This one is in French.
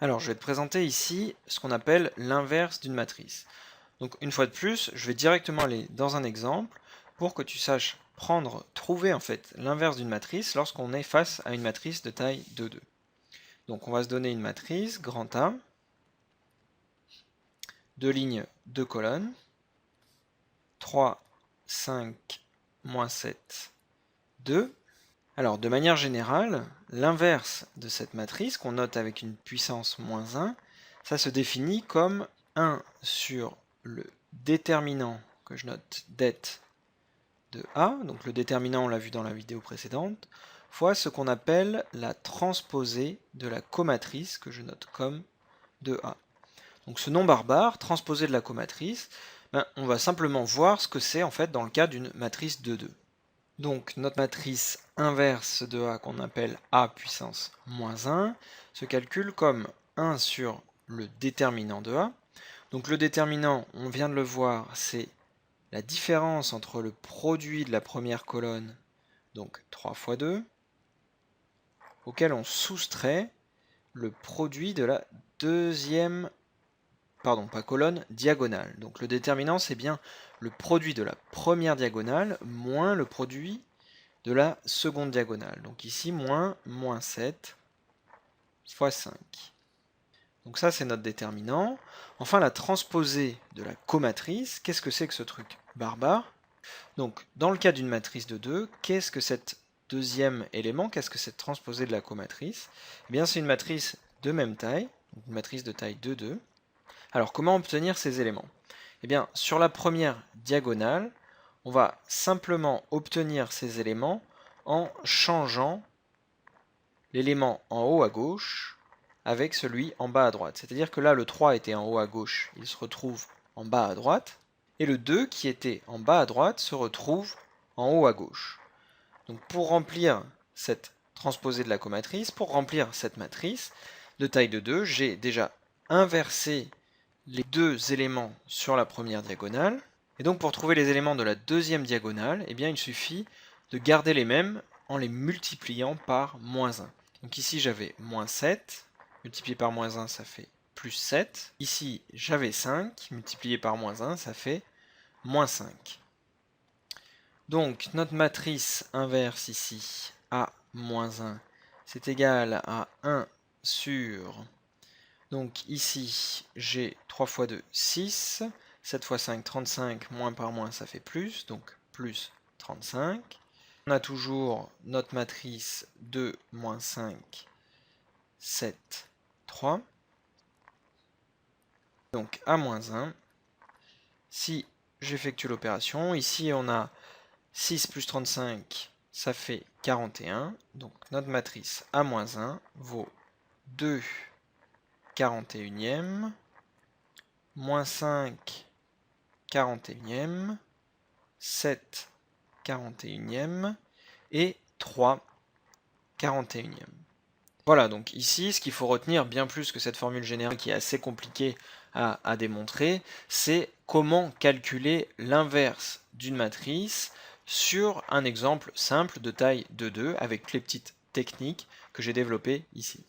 Alors, je vais te présenter ici ce qu'on appelle l'inverse d'une matrice. Donc, une fois de plus, je vais directement aller dans un exemple pour que tu saches trouver en fait l'inverse d'une matrice lorsqu'on est face à une matrice de taille 2,2. Donc, on va se donner une matrice, grand A, 2 lignes, 2 colonnes, 3, 5, moins 7, 2. Alors, de manière générale, l'inverse de cette matrice, qu'on note avec une puissance moins 1, ça se définit comme 1 sur le déterminant, que je note det de A, donc le déterminant on l'a vu dans la vidéo précédente, fois ce qu'on appelle la transposée de la comatrice, que je note comme de A. Donc ce nom barbare, transposé de la comatrice, on va simplement voir ce que c'est en fait dans le cas d'une matrice 2,2. Donc notre matrice inverse de A qu'on appelle A puissance moins 1 se calcule comme 1 sur le déterminant de A. Donc le déterminant, on vient de le voir, c'est la différence entre le produit de la première colonne, donc 3 fois 2, auquel on soustrait le produit de la deuxième, pardon, pas colonne, diagonale. Donc le déterminant, c'est bien le produit de la première diagonale moins le produit de la seconde diagonale. Donc ici, moins 7 fois 5. Donc ça, c'est notre déterminant. Enfin, la transposée de la comatrice, qu'est-ce que c'est que ce truc barbare? Donc, dans le cas d'une matrice de 2, qu'est-ce que cet deuxième élément, qu'est-ce que cette transposée de la comatrice? Eh bien, c'est une matrice de même taille, une matrice de taille 2,2. Alors, comment obtenir ces éléments? Eh bien, sur la première diagonale, on va simplement obtenir ces éléments en changeant l'élément en haut à gauche avec celui en bas à droite. C'est-à-dire que là, le 3 était en haut à gauche, il se retrouve en bas à droite, et le 2 qui était en bas à droite se retrouve en haut à gauche. Donc pour remplir cette transposée de la comatrice, pour remplir cette matrice de taille de 2, j'ai déjà inversé les deux éléments sur la première diagonale. Et donc pour trouver les éléments de la deuxième diagonale, eh bien, il suffit de garder les mêmes en les multipliant par moins 1. Donc ici j'avais moins 7, multiplié par moins 1 ça fait plus 7. Ici j'avais 5, multiplié par moins 1 ça fait moins 5. Donc notre matrice inverse ici, A moins 1, c'est égal à 1 sur... Donc ici, j'ai 3 fois 2, 6. 7 fois 5, 35. Moins par moins, ça fait plus. Donc plus 35. On a toujours notre matrice 2, moins 5, 7, 3. Donc A moins 1. Si j'effectue l'opération, ici on a 6 plus 35, ça fait 41. Donc notre matrice A moins 1 vaut 2 41e, moins 5 41e, 7 41e et 3 41e. Voilà, donc ici, ce qu'il faut retenir, bien plus que cette formule générale qui est assez compliquée à démontrer, c'est comment calculer l'inverse d'une matrice sur un exemple simple de taille 2,2 avec les petites techniques que j'ai développées ici.